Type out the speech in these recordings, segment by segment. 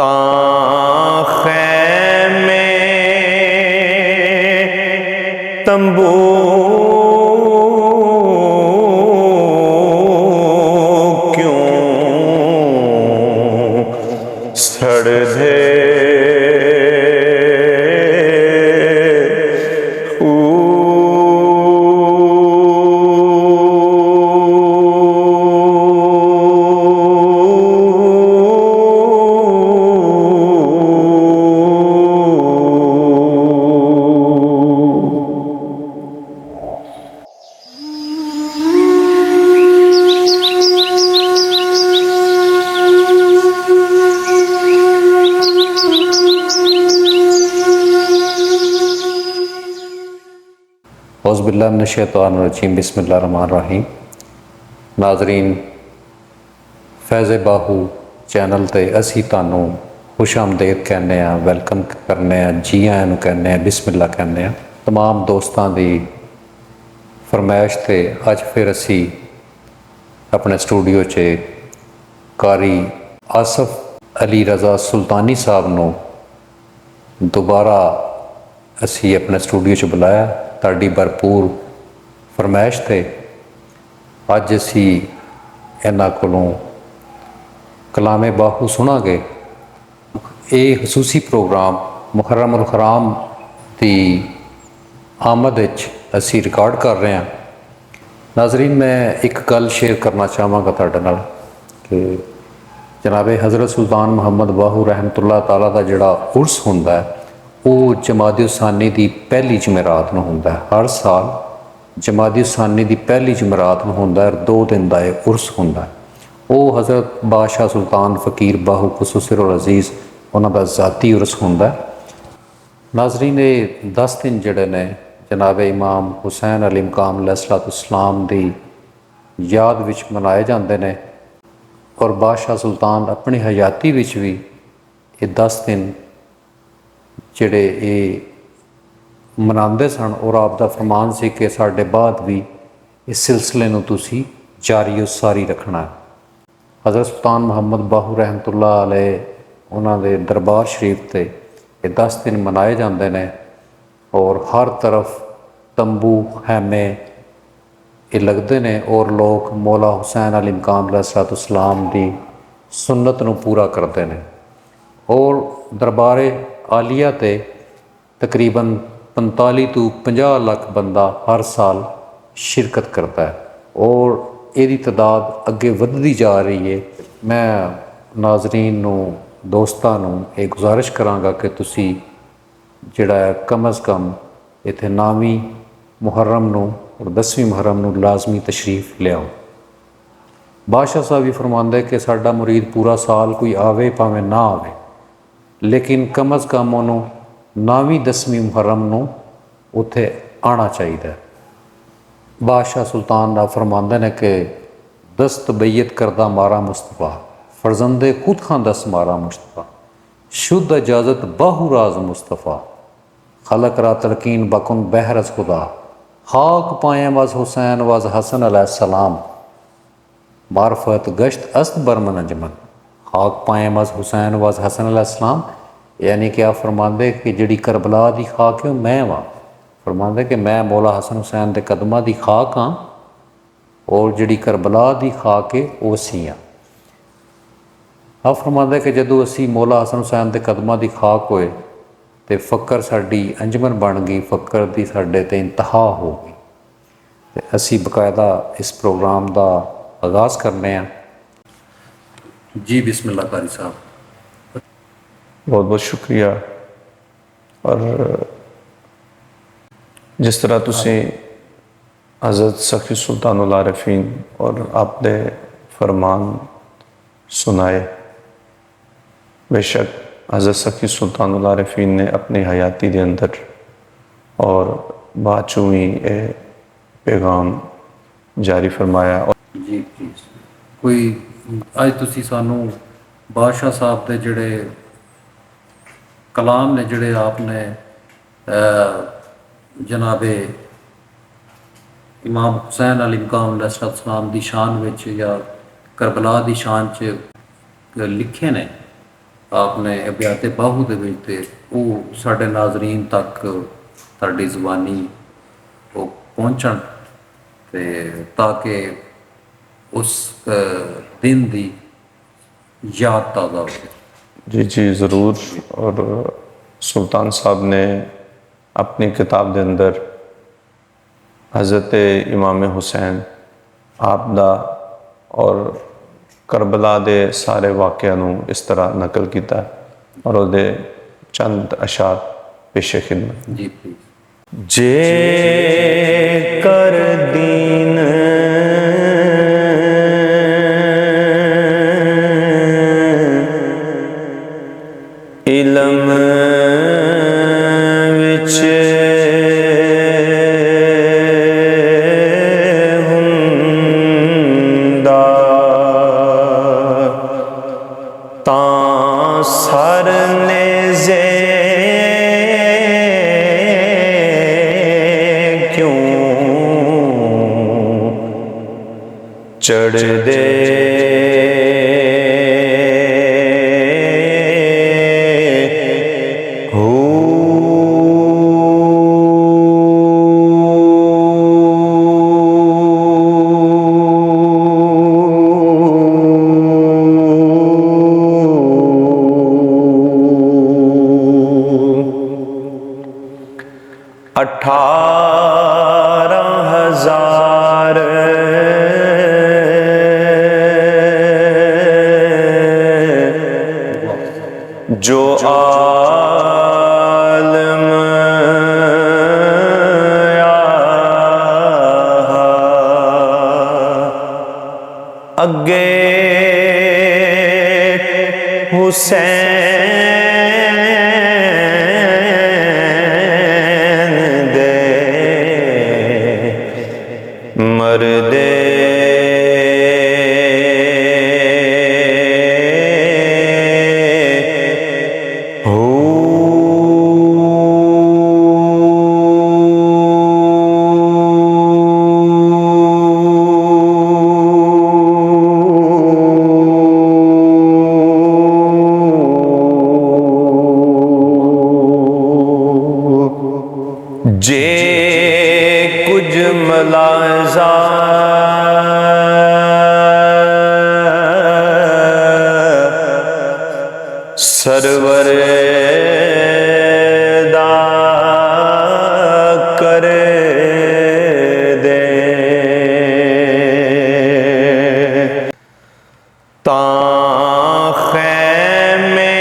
तां खैमे तंबू क्यों सड़धे औज़ुबिल्लाहिमिनश्शैतानिर्रजीम बिस्मिल्लाहिर्रहमानिर्रहीम। नाज़रीन, फैज़ बाहू चैनल ते असी तुहानूं खुश आमदेद कहने आ, वैलकम करने आ, जी आयां नूं कहने आ, बिस्मिल्ला कहने आ। तमाम दोस्तां दी फरमाइश ते अज फिर असी अपने स्टूडियो च कारी आसफ अली रज़ा सुल्तानी साहब नूं दोबारा असी अपने स्टूडियो च बुलाया। ताड़ी भरपूर फरमाइश ते अज असी इन्हां कोलों कलामे बाहू सुनांगे। ये खसूसी प्रोग्राम मुहर्रम उल हराम की आमद असी रिकॉर्ड कर रहे हैं। नाज़रीन, मैं एक गल शेयर करना चाहांगा तुहाडे नाल कि जनाबे हज़रत सुल्तान मुहम्मद बाहू रहमतुल्लाह ताला दा जिहड़ा उर्स हुंदा है वो जमादी-उस-सानी की पहली जमेरात नूं हुंदा है। हर साल जमादी-उस-सानी की पहली जमेरात नूं हुंदा है। 2 दिन का यह उर्स हुंदा है। वो हज़रत बादशाह सुल्तान फ़कीर बाहू खुसूसिर अज़ीज़ उन्हां दा ज़ाती उर्स हुंदा है। नाज़रीन, ये 10 दिन जिहड़े ने जनाब इमाम हुसैन अली मकाम अलैहिस्सलाम की याद विच मनाए जाते हैं और बादशाह सुल्तान अपनी हयाती विच भी ये 10 दिन जिहड़े ये मनाते सन और आपका फरमान से कि साढ़े बाद भी इस सिलसिले नूं तुसीं जारी सारी रखना है। हज़रत सुल्तान मुहम्मद बाहू रहमतुल्लाह अलैह उन्हां दे दरबार शरीफ ते ये 10 दिन मनाए जाते हैं और हर तरफ तंबू खैमे ये लगते हैं और लोग मौला हुसैन अली मकाम अलैहिस्सलाम की सुन्नत नूं पूरा करते हैं। और दरबारे आलिया ते तकरीबन 45 तो 50 लाख बंदा हर साल शिरकत करता है और इसकी तादाद अगे वधदी जा रही है। मैं नाजरीन नूं दोस्तां नूं ये गुजारिश करांगा कि तुसी जिहड़ा कम अज़ कम इत्थे 9वीं मुहर्रम नूं और 10वीं मुहर्रम नूं लाजमी तशरीफ लियाओ। बादशाह साहब भी फरमांदे कि साडा मुरीद पूरा साल कोई आवे भावें ना आवे, लेकिन कम अज़ कम उन्होंने 9वीं 10वीं मुहर्रम नूं उत्थे आना चाहिए। बादशाह सुल्तान दा फरमांदे ने कि दस्त बैयत करदा मारा मुस्तफ़ा, फरजंदे खुद खां दस मारा मुस्तफ़ा, शुद्ध इजाज़त बाहू राज मुस्तफ़ा, खलक रा तलकीन बकुन बहरस खुदा, खाक पाए वज हुसैन वज हसन अलैहिस्सलाम, मारफत गश्त अस्त बरमन अजमन, खाक पाए वज हुसैन वज हसन अलैहिस्सलाम। यानी कि आप फरमाते कि जिहड़ी करबला की खाक है मैं वहाँ, फरमाते कि मैं मौला हसन हुसैन के कदमां की खाक हाँ और जिहड़ी करबला की खाक है वो असी हाँ। आप फरमाते कि जदों असी मौला हसन हुसैन के कदमां की खाक होए तो फ़क्र साडी अंजमन बन गई, फ़क्र की साडे ते इंतहा हो गई। तो असी बकायदा इस प्रोग्राम का आगाज़ करने हैं। जी बिस्मिल्लाह कारी साहब। बहुत बहुत शुक्रिया। और जिस तरह तुसी हज़रत सखी सुल्तानुल आरिफीन और आपने फरमान सुनाए, बेशक हज़रत सखी सुल्तानुल आरिफीन ने अपनी हयाती के अंदर और बाद चों ही पैगाम जारी फरमाया। और जी प्लीज़ कोई अज तुसी सानू बादशाह साहब के जिहड़े कलाम ने जिहड़े आपने जनाबे इमाम हुसैन अली मकाम अलैहिस्सलाम की शान विच या करबला की शान च लिखे ने, आपने अबियाते बाहू ਦੇ ਵਿੱਚ ਤੇ ਉਹ ਸਾਡੇ ਨਾਜ਼ਰੀਨ ਤੱਕ ਤੁਹਾਡੀ ਜ਼ੁਬਾਨੀ ਉਹ ਪਹੁੰਚਣ ਤੇ ਤਾਂ ਕਿ ਉਸ दिन ਦੀ याद ताज़ा हो। जी जी ज़रूर। और सुल्तान साहब ने अपनी किताब के अंदर हज़रत इमाम हुसैन आप दा और करबला दे सारे वाक़ियां नूं इस तरह नकल किया और उहदे चंद अशार पेशे खिदमत। जी प्लीज़। जे कर दीन इलम विच हुंदा तां सर नेज़े क्यों चढ़ दे जो आलम अगे हुसैन दे मरदे जे कुछ मलाजा सरवर दा कर दे तां खैमे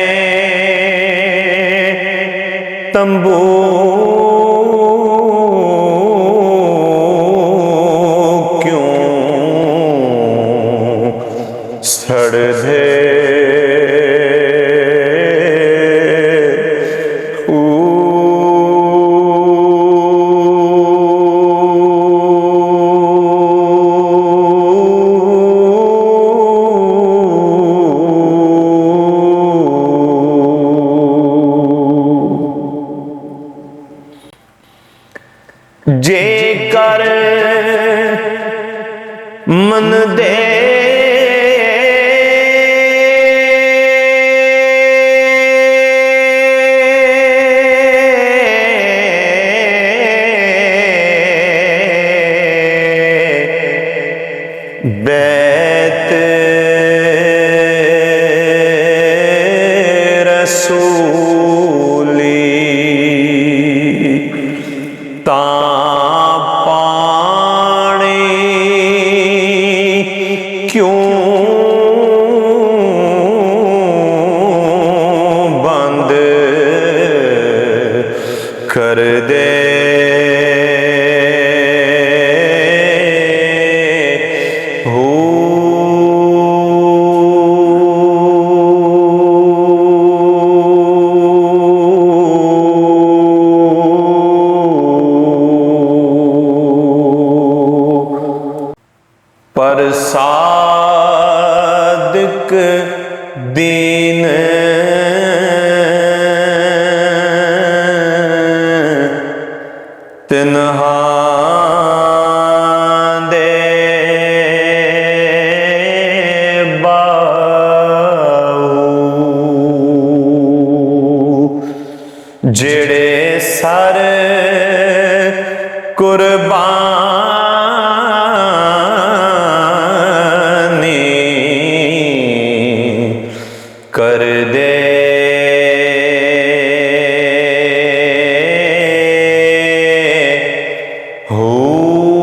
तंबू सड़ दे जे कर मन दे बैत रसूली तां पानी क्यों बंद कर दे पर सादिक दीन तिन्हा दे बाऊ ਜਿਹੜੇ ਸਰ ਕੁਰਬਾਨੀ ਕਰਦੇ ਹੋ